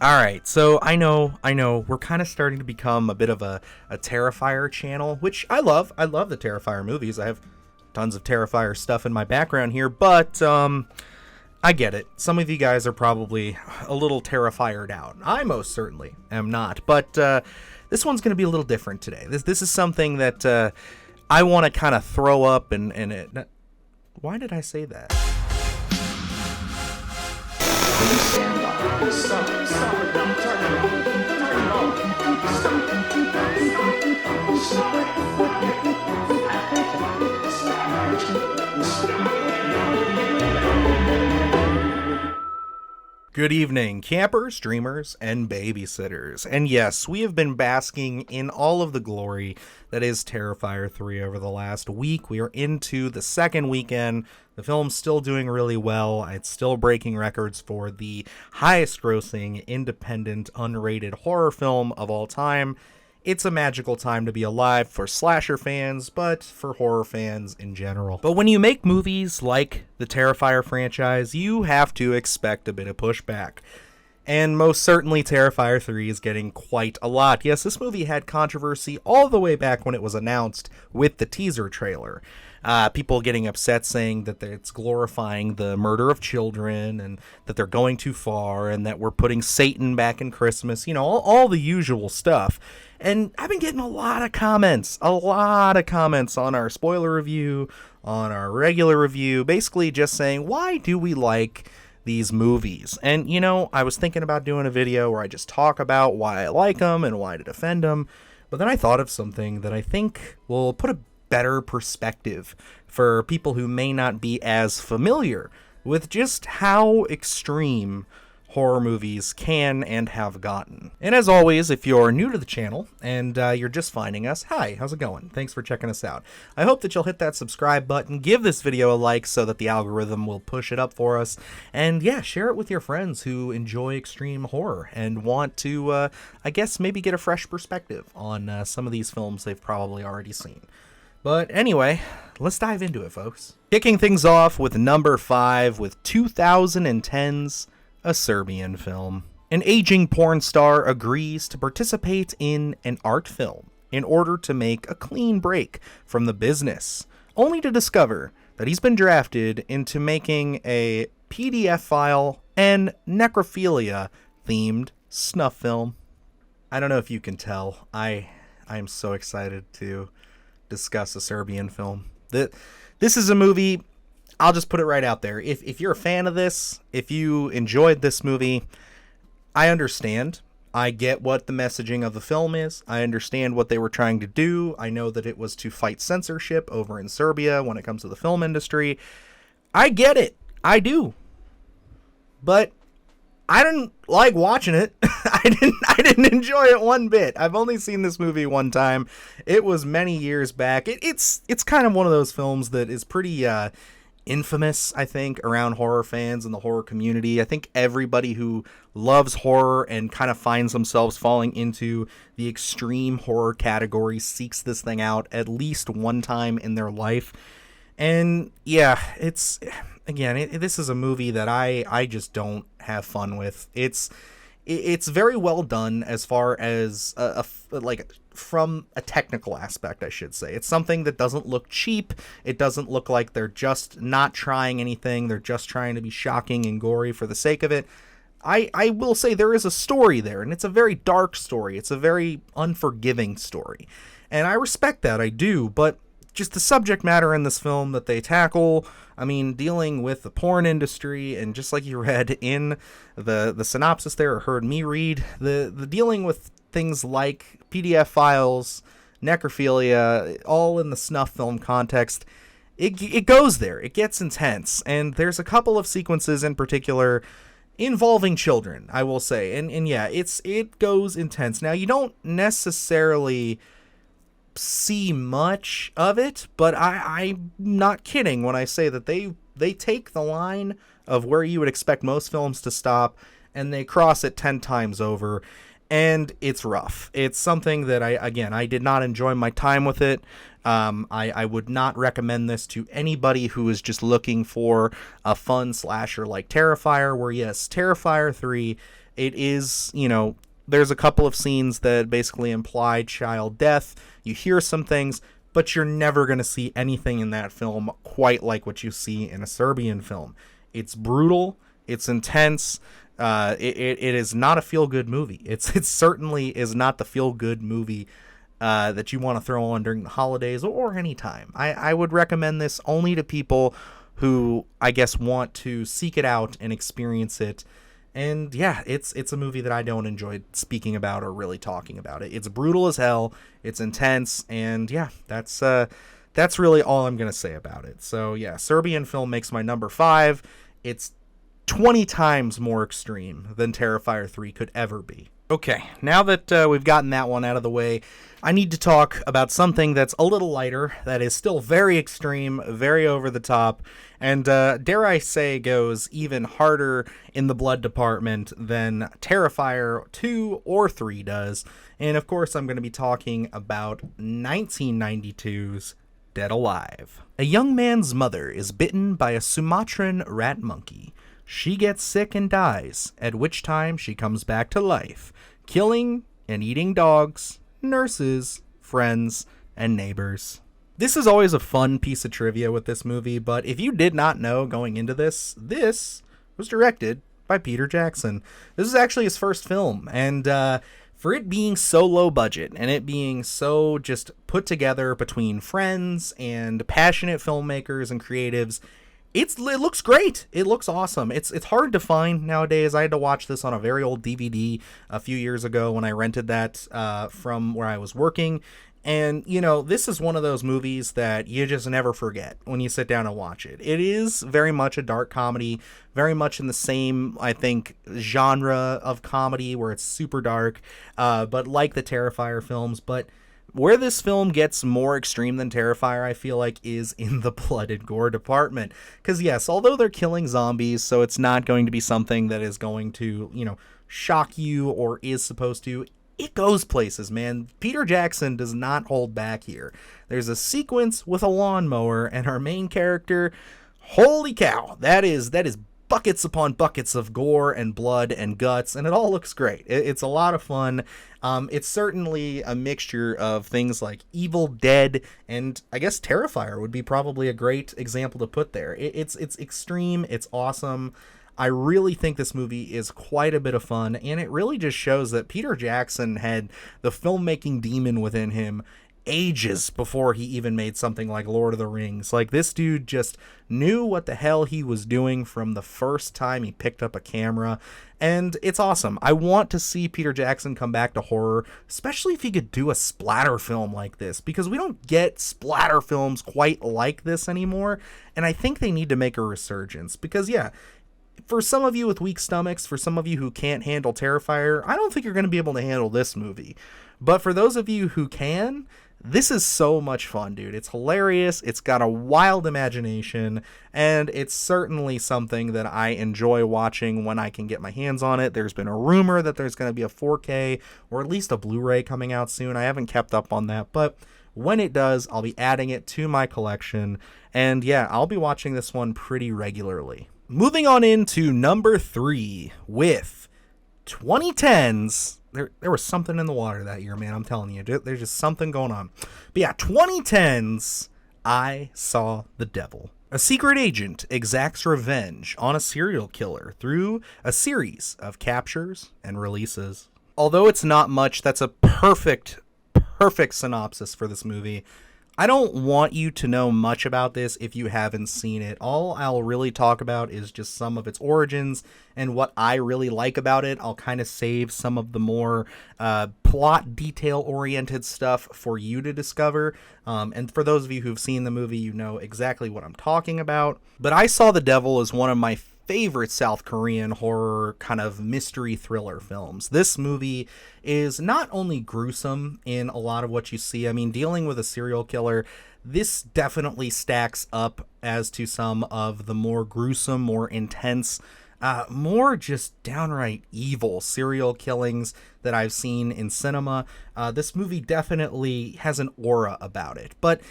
All right, so I know, we're kind of starting to become a bit of a Terrifier channel, which I love. I love the Terrifier movies. I have tons of Terrifier stuff in my background here, but I get it. Some of you guys are probably a little Terrifiered out. I most certainly am not, but this one's going to be a little different today. This is something that I want to kind of throw up and it. Why did I say that? Please stand by. Stop it now. Turn it off. Turn it off. Good evening, campers, dreamers, and babysitters. And yes, we have been basking in all of the glory that is Terrifier 3 over the last week. We are into the second weekend. The film's still doing really well. It's still breaking records for the highest grossing independent unrated horror film of all time. It's a magical time to be alive for slasher fans, but for horror fans in general. But when you make movies like the Terrifier franchise, you have to expect a bit of pushback. And most certainly Terrifier 3 is getting quite a lot. Yes, this movie had controversy all the way back when it was announced with the teaser trailer. People getting upset saying that it's glorifying the murder of children and that they're going too far and that we're putting Satan back in Christmas, you know, all the usual stuff. And I've been getting a lot of comments on our spoiler review, on our regular review, basically just saying, why do we like these movies? And, you know, I was thinking about doing a video where I just talk about why I like them and why to defend them. But then I thought of something that I think will put a better perspective for people who may not be as familiar with just how extreme horror movies can and have gotten. And as always, if you're new to the channel and you're just finding us, hi, how's it going? Thanks for checking us out. I hope that you'll hit that subscribe button, give this video a like so that the algorithm will push it up for us, and yeah, share it with your friends who enjoy extreme horror and want to, I guess, maybe get a fresh perspective on some of these films they've probably already seen. But anyway, let's dive into it, folks. Kicking things off with number 5 with 2010's A Serbian Film. An aging porn star agrees to participate in an art film in order to make a clean break from the business, only to discover that he's been drafted into making a PDF file and necrophilia-themed snuff film. I don't know if you can tell, I am so excited to discuss A Serbian Film. This is a movie, I'll just put it right out there. If you're a fan of this, if you enjoyed this movie, I understand. I get what the messaging of the film is. I understand what they were trying to do. I know that it was to fight censorship over in Serbia when it comes to the film industry. I get it. I do. But I didn't like watching it. I didn't enjoy it one bit. I've only seen this movie one time. It was many years back. It's kind of one of those films that is pretty infamous, I think, around horror fans and the horror community. I think everybody who loves horror and kind of finds themselves falling into the extreme horror category seeks this thing out at least one time in their life. And yeah, it's, again, this is a movie that I just don't have fun with. It's very well done as far as from a technical aspect, I should say. It's something that doesn't look cheap. It doesn't look like they're just not trying anything. They're just trying to be shocking and gory for the sake of it. I will say there is a story there, and it's a very dark story. It's a very unforgiving story. And I respect that, I do, but just the subject matter in this film that they tackle, I mean, dealing with the porn industry, and just like you read in the synopsis there, or heard me read, the dealing with things like PDF files, necrophilia, all in the snuff film context, it goes there. It gets intense, and there's a couple of sequences in particular involving children, I will say, and yeah, it goes intense. Now, you don't necessarily see much of it, but I'm not kidding when I say that they take the line of where you would expect most films to stop, and they cross it 10 times over, and it's rough. It's something that I did not enjoy my time with it. I would not recommend this to anybody who is just looking for a fun slasher like Terrifier, where yes, Terrifier 3 It is, there's a couple of scenes that basically imply child death. You hear some things, but you're never going to see anything in that film quite like what you see in a Serbian film. It's brutal. It's intense. It is not a feel-good movie. It certainly is not the feel-good movie that you want to throw on during the holidays or any time. I would recommend this only to people who, I guess, want to seek it out and experience it. And yeah, it's a movie that I don't enjoy speaking about or really talking about it. It's brutal as hell. It's intense. And yeah, that's really all I'm going to say about it. So yeah, Serbian film makes my number 5. It's 20 times more extreme than Terrifier 3 could ever be. Okay, now that we've gotten that one out of the way, I need to talk about something that's a little lighter, that is still very extreme, very over the top, and dare I say goes even harder in the blood department than Terrifier 2 or 3 does. And of course, I'm going to be talking about 1992's Dead Alive. A young man's mother is bitten by a Sumatran rat monkey. She gets sick and dies, at which time she comes back to life, killing and eating dogs, nurses, friends, and neighbors. This is always a fun piece of trivia with this movie, but if you did not know going into this was directed by Peter Jackson. This is actually his first film, and for it being so low budget and it being so just put together between friends and passionate filmmakers and creatives, it looks great. It looks awesome. It's hard to find nowadays. I had to watch this on a very old DVD a few years ago when I rented that from where I was working. And, this is one of those movies that you just never forget when you sit down and watch it. It is very much a dark comedy, very much in the same, I think, genre of comedy where it's super dark, but like the Terrifier films. But where this film gets more extreme than Terrifier, I feel like, is in the blood and gore department. Because yes, although they're killing zombies, so it's not going to be something that is going to, shock you or is supposed to, it goes places, man. Peter Jackson does not hold back here. There's a sequence with a lawnmower, and our main character, holy cow, that is buckets upon buckets of gore and blood and guts, and it all looks great. It's a lot of fun. It's certainly a mixture of things like Evil Dead, and I guess Terrifier would be probably a great example to put there. It's extreme, it's awesome. I really think this movie is quite a bit of fun, and it really just shows that Peter Jackson had the filmmaking demon within him ages before he even made something like Lord of the Rings. Like, this dude just knew what the hell he was doing from the first time he picked up a camera, and it's awesome. I want to see Peter Jackson come back to horror, especially if he could do a splatter film like this, because we don't get splatter films quite like this anymore, and I think they need to make a resurgence, because yeah, for some of you with weak stomachs, for some of you who can't handle Terrifier, I don't think you're going to be able to handle this movie. But for those of you who can, this is so much fun, dude. It's hilarious, it's got a wild imagination, and it's certainly something that I enjoy watching when I can get my hands on it. There's been a rumor that there's going to be a 4K or at least a Blu-ray coming out soon. I haven't kept up on that, but when it does, I'll be adding it to my collection, and yeah, I'll be watching this one pretty regularly. Moving on into number 3 with 2010's. There was something in the water that year, man. I'm telling you, there's just something going on. But yeah, 2010's I Saw the Devil. A secret agent exacts revenge on a serial killer through a series of captures and releases. Although it's not much, that's a perfect synopsis for this movie. I don't want you to know much about this if you haven't seen it. All I'll really talk about is just some of its origins and what I really like about it. I'll kind of save some of the more plot detail-oriented stuff for you to discover. And for those of you who've seen the movie, you know exactly what I'm talking about. But I Saw the Devil is one of my favorite South Korean horror kind of mystery thriller films. This movie is not only gruesome in a lot of what you see. I mean, dealing with a serial killer, this definitely stacks up as to some of the more gruesome, more intense, more just downright evil serial killings that I've seen in cinema. This movie definitely has an aura about it, but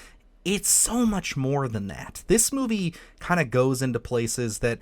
it's so much more than that. This movie kind of goes into places that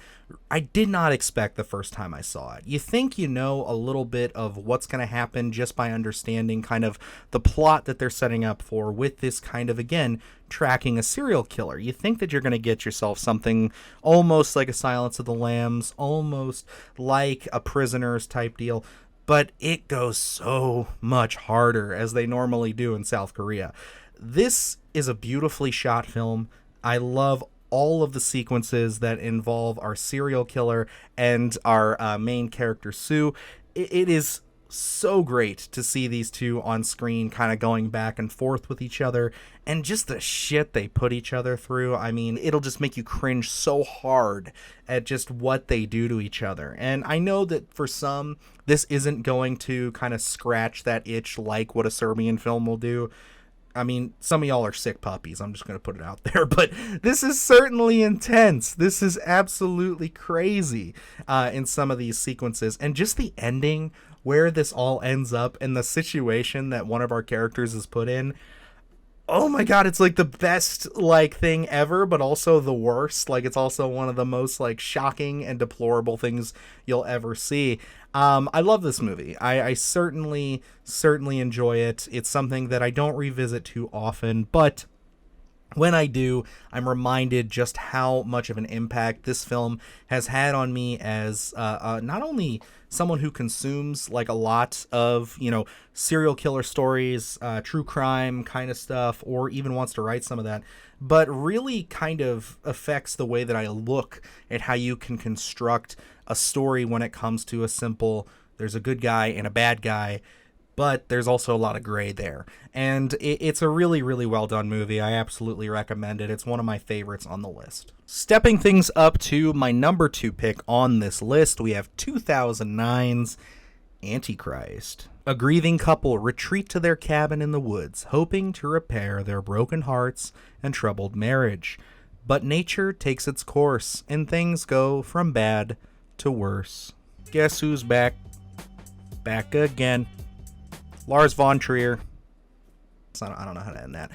I did not expect the first time I saw it. You think you know a little bit of what's going to happen just by understanding kind of the plot that they're setting up for with this kind of, again, tracking a serial killer. You think that you're going to get yourself something almost like a Silence of the Lambs, almost like a Prisoners type deal, but it goes so much harder, as they normally do in South Korea. This is a beautifully shot film. I love all of the sequences that involve our serial killer and our main character, Sue. It is so great to see these two on screen kind of going back and forth with each other, and just the shit they put each other through. I mean, it'll just make you cringe so hard at just what they do to each other. And I know that for some, this isn't going to kind of scratch that itch like what a Serbian film will do. I mean, some of y'all are sick puppies. I'm just going to put it out there. But this is certainly intense. This is absolutely crazy in some of these sequences. And just the ending, where this all ends up, and the situation that one of our characters is put in. Oh my God, it's like the best like thing ever, but also the worst. Like, it's also one of the most like shocking and deplorable things you'll ever see. I love this movie. I certainly enjoy it. It's something that I don't revisit too often, but when I do, I'm reminded just how much of an impact this film has had on me as not only someone who consumes like a lot of, serial killer stories, true crime kind of stuff, or even wants to write some of that, but really kind of affects the way that I look at how you can construct a story when it comes to a simple, there's a good guy and a bad guy, but there's also a lot of gray there. And it's a really, really well done movie. I absolutely recommend it. It's one of my favorites on the list. Stepping things up to my number 2 pick on this list, we have 2009's Antichrist. A grieving couple retreat to their cabin in the woods, hoping to repair their broken hearts and troubled marriage. But nature takes its course, and things go from bad to worse. Guess who's back? Back again. Lars von Trier. I don't know how to end that.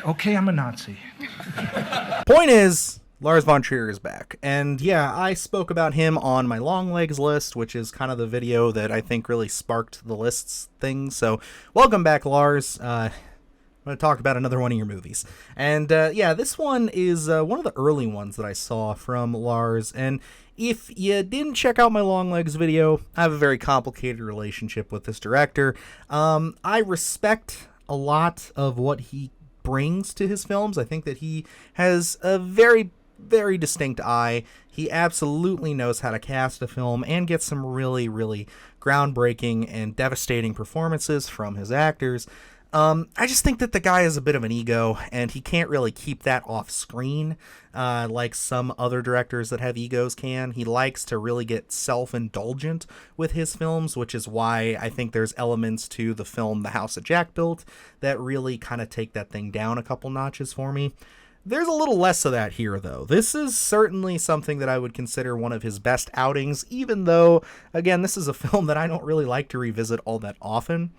Okay, I'm a Nazi. Point is, Lars von Trier is back. And yeah, I spoke about him on my Long Legs list, which is kind of the video that I think really sparked the lists thing. So welcome back, Lars. I'm going to talk about another one of your movies. And yeah, this one is one of the early ones that I saw from Lars. And if you didn't check out my Long Legs video, I have a very complicated relationship with this director. I respect a lot of what he brings to his films. I think that he has a very, very distinct eye. He absolutely knows how to cast a film and get some really, really groundbreaking and devastating performances from his actors. I just think that the guy is a bit of an ego, and he can't really keep that off screen like some other directors that have egos can. He likes to really get self-indulgent with his films, which is why I think there's elements to the film The House that Jack Built that really kind of take that thing down a couple notches for me. There's a little less of that here, though. This is certainly something that I would consider one of his best outings, even though, again, this is a film that I don't really like to revisit all that often.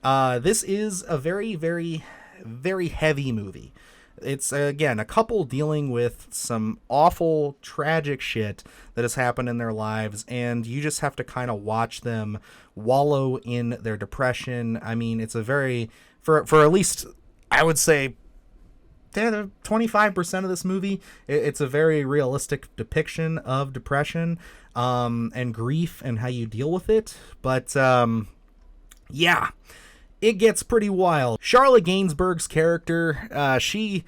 This is a very, very, very heavy movie. It's, again, a couple dealing with some awful, tragic shit that has happened in their lives, and you just have to kind of watch them wallow in their depression. I mean, it's a very, for at least, I would say, 25% of this movie, it's a very realistic depiction of depression and grief and how you deal with it. But yeah, it gets pretty wild. Charlotte Gainsbourg's character, she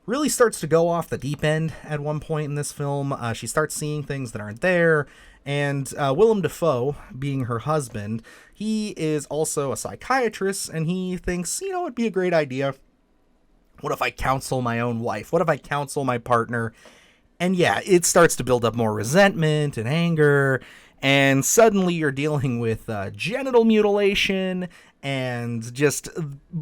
really starts to go off the deep end at one point in this film. She starts seeing things that aren't there. And Willem Dafoe, being her husband, he is also a psychiatrist, and he thinks, it'd be a great idea. What if I counsel my own wife? What if I counsel my partner? And yeah, it starts to build up more resentment and anger. And suddenly you're dealing with genital mutilation and just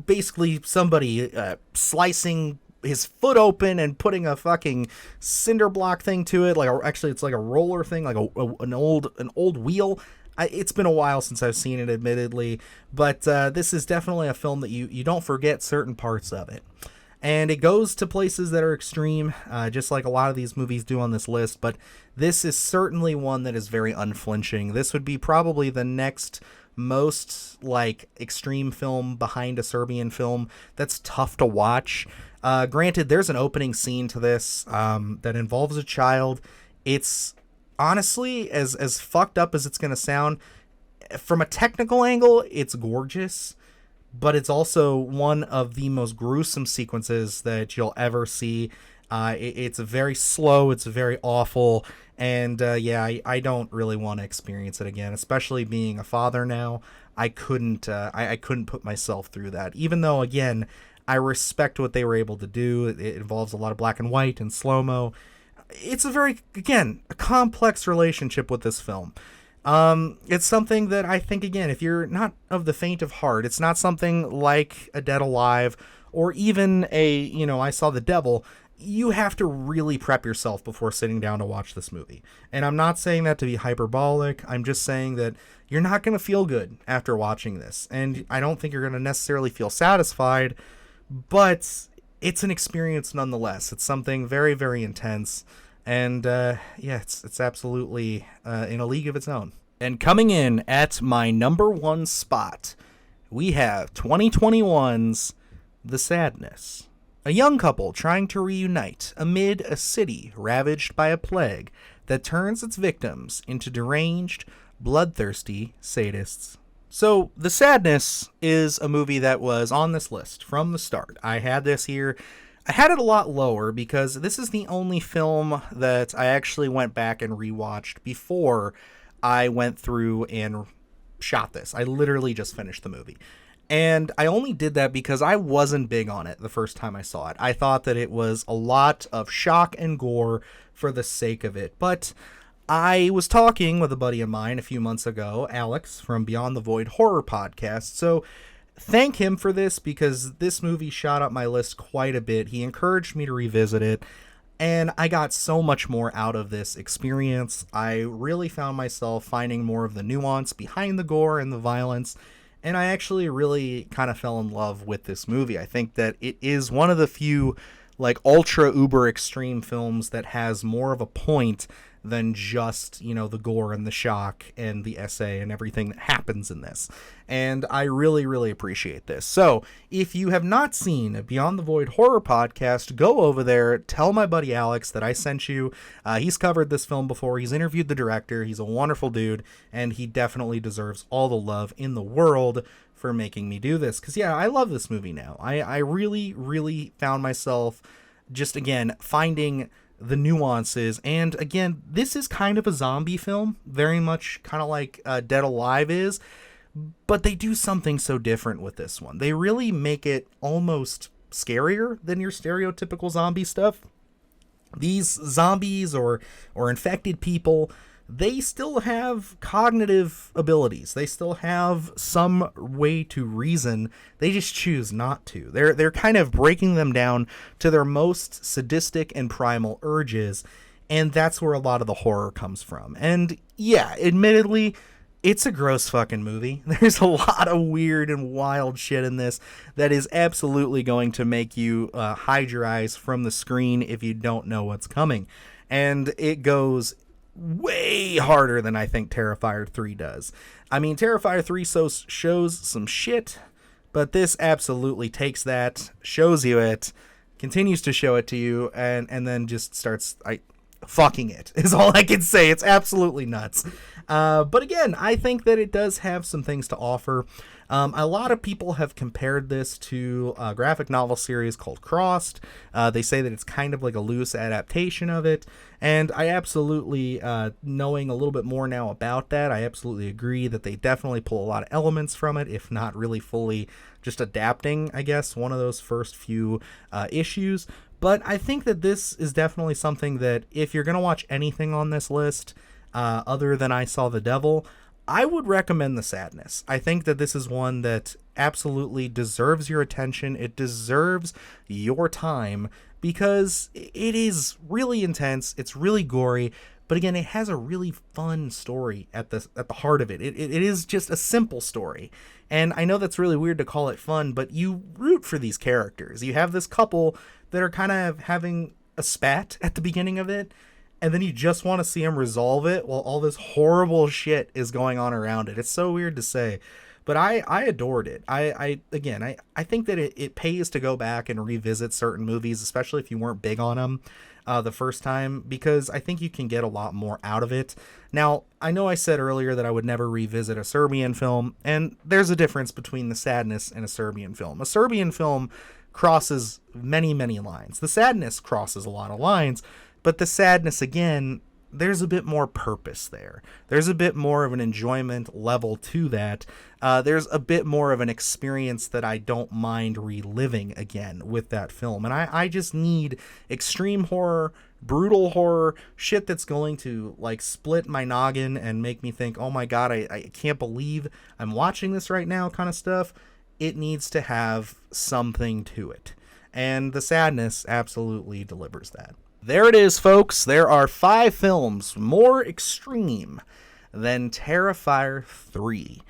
basically somebody slicing his foot open and putting a fucking cinder block thing to it. Actually, it's like a roller thing, like an old wheel. It's been a while since I've seen it, admittedly. But this is definitely a film that you don't forget certain parts of it. And it goes to places that are extreme, just like a lot of these movies do on this list, but this is certainly one that is very unflinching. This would be probably the next most like extreme film behind a Serbian film that's tough to watch. Granted, there's an opening scene to this that involves a child. It's honestly, as fucked up as it's going to sound, from a technical angle, it's gorgeous, but it's also one of the most gruesome sequences that you'll ever see. It's very slow, it's very awful, and I don't really want to experience it again, especially being a father now. I couldn't put myself through that, even though, again, I respect what they were able to do. It involves a lot of black and white and slow-mo. It's a complex relationship with this film. It's something that I think, again, if you're not of the faint of heart, it's not something like A Dead Alive or even I Saw the Devil. You have to really prep yourself before sitting down to watch this movie. And I'm not saying that to be hyperbolic. I'm just saying that you're not going to feel good after watching this. And I don't think you're going to necessarily feel satisfied, but it's an experience nonetheless. It's something very, very intense. And it's absolutely in a league of its own. And coming in at my number one spot, we have 2021's The Sadness. A young couple trying to reunite amid a city ravaged by a plague that turns its victims into deranged, bloodthirsty sadists. So, The Sadness is a movie that was on this list from the start. I had this here. I had it a lot lower because this is the only film that I actually went back and rewatched before I went through and shot this. I literally just finished the movie. And I only did that because I wasn't big on it the first time I saw it. I thought that it was a lot of shock and gore for the sake of it. But I was talking with a buddy of mine a few months ago, Alex from Beyond the Void Horror Podcast. So thank him for this because this movie shot up my list quite a bit. He encouraged me to revisit it, and I got so much more out of this experience. I really found myself finding more of the nuance behind the gore and the violence, and I actually really kind of fell in love with this movie. I think that it is one of the few like ultra uber extreme films that has more of a point than just, the gore and the shock and the essay and everything that happens in this. And I really, really appreciate this. So if you have not seen Beyond the Void Horror Podcast, go over there, tell my buddy Alex that I sent you. He's covered this film before. He's interviewed the director. He's a wonderful dude, and he definitely deserves all the love in the world for making me do this. Because, I love this movie now. I really, really found myself just, again, finding the nuances. And again, this is kind of a zombie film, very much kind of like Dead Alive is, but they do something so different with this one. They really make it almost scarier than your stereotypical zombie stuff. These zombies or infected people, they still have cognitive abilities. They still have some way to reason. They just choose not to. They're kind of breaking them down to their most sadistic and primal urges, and that's where a lot of the horror comes from. And admittedly, it's a gross fucking movie. There's a lot of weird and wild shit in this that is absolutely going to make you hide your eyes from the screen if you don't know what's coming. And it goes way harder than I think Terrifier 3 does. I mean, Terrifier 3 shows some shit, but this absolutely takes that, shows you it, continues to show it to you, and then just starts fucking it is all I can say. It's absolutely nuts. But again, I think that it does have some things to offer. A lot of people have compared this to a graphic novel series called Crossed. They say that it's kind of like a loose adaptation of it. And I absolutely, knowing a little bit more now about that, I absolutely agree that they definitely pull a lot of elements from it, if not really fully just adapting, I guess, one of those first few issues. But I think that this is definitely something that if you're going to watch anything on this list, other than I Saw the Devil, I would recommend The Sadness. I think that this is one that absolutely deserves your attention. It deserves your time because it is really intense. It's really gory, But again, it has a really fun story at the heart of it. It is just a simple story. And I know that's really weird to call it fun, but you root for these characters. You have this couple that are kind of having a spat at the beginning of it, and then you just want to see them resolve it while all this horrible shit is going on around it. It's so weird to say. But I adored it. I think that it pays to go back and revisit certain movies, especially if you weren't big on them the first time, because I think you can get a lot more out of it. Now, I know I said earlier that I would never revisit a Serbian film, and there's a difference between The Sadness and a Serbian film. A Serbian film crosses many, many lines. The Sadness crosses a lot of lines, but The Sadness, again, there's a bit more purpose there. There's a bit more of an enjoyment level to that. There's a bit more of an experience that I don't mind reliving again with that film. And I just need extreme horror, brutal horror, shit that's going to like split my noggin and make me think, oh my God, I can't believe I'm watching this right now kind of stuff. It needs to have something to it. And The Sadness absolutely delivers that. There it is, folks. There are 5 films more extreme than Terrifier 3.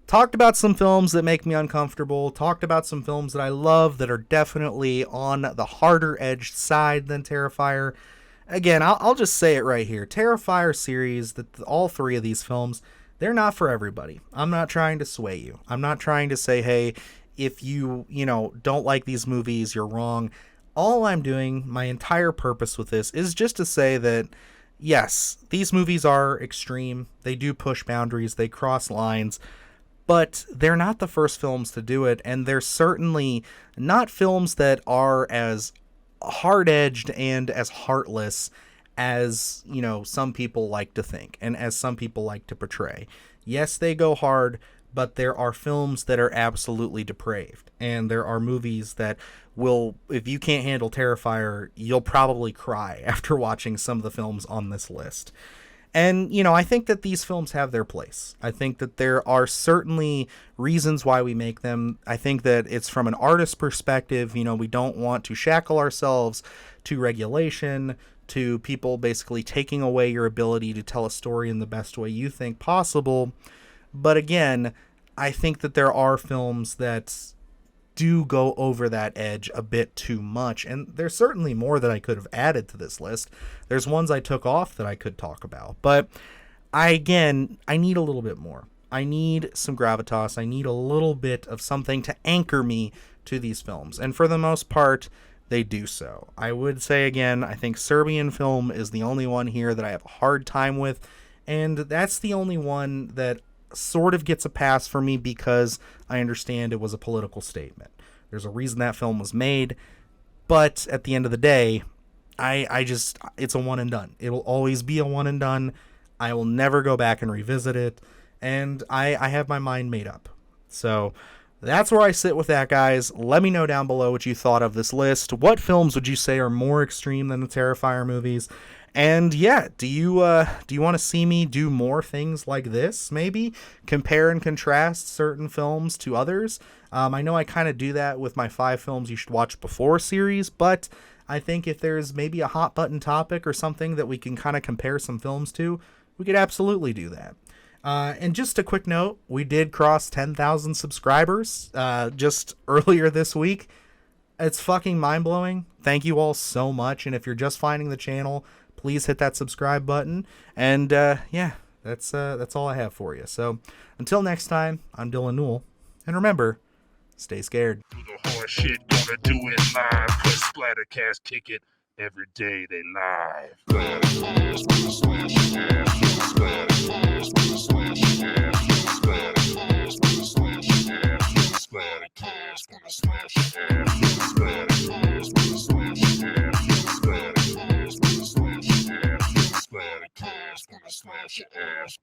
Talked about some films that make me uncomfortable. Talked about some films that I love that are definitely on the harder edged side than Terrifier. Again, I'll just say it right here. Terrifier series, all 3 of these films, they're not for everybody. I'm not trying to sway you. I'm not trying to say, hey, if you don't like these movies, you're wrong. All I'm doing, my entire purpose with this, is just to say that, yes, these movies are extreme. They do push boundaries. They cross lines. But they're not the first films to do it. And they're certainly not films that are as hard-edged and as heartless as, some people like to think and as some people like to portray. Yes, they go hard, but there are films that are absolutely depraved. And there are movies that will, if you can't handle Terrifier, you'll probably cry after watching some of the films on this list. And, I think that these films have their place. I think that there are certainly reasons why we make them. I think that it's from an artist perspective. We don't want to shackle ourselves to regulation, to people basically taking away your ability to tell a story in the best way you think possible. But again, I think that there are films that do go over that edge a bit too much. And there's certainly more that I could have added to this list. There's ones I took off that I could talk about. But I need a little bit more. I need some gravitas. I need a little bit of something to anchor me to these films. And for the most part, they do so. I would say again, I think Serbian film is the only one here that I have a hard time with. And that's the only one that sort of gets a pass for me because I understand it was a political statement. There's a reason that film was made, but at the end of the day, it's a one and done. It will always be a one and done. I will never go back and revisit it, and I have my mind made up. So that's where I sit with that, guys. Let me know down below what you thought of this list. What films would you say are more extreme than the Terrifier movies? And yeah, do you want to see me do more things like this? Maybe compare and contrast certain films to others. I know I kind of do that with my 5 films you should watch before series, but I think if there's maybe a hot button topic or something that we can kind of compare some films to, we could absolutely do that. And just a quick note, we did cross 10,000 subscribers just earlier this week. It's fucking mind-blowing. Thank you all so much. And if you're just finding the channel, please hit that subscribe button. And yeah, that's all I have for you. So until next time, I'm Dylan Newell. And remember, stay scared. Do the horse shit, gonna do it live. Cause Splattercast kick it every day they live. Splattercast, gonna slash your ass. Splattercast, gonna slash your ass. Splattercast, gonna slash your ass. Splattercast, gonna slash your ass. Splattercast, gonna slash your ass. Splattercast, gonna slash your ass. Splattercast, gonna slash your ass.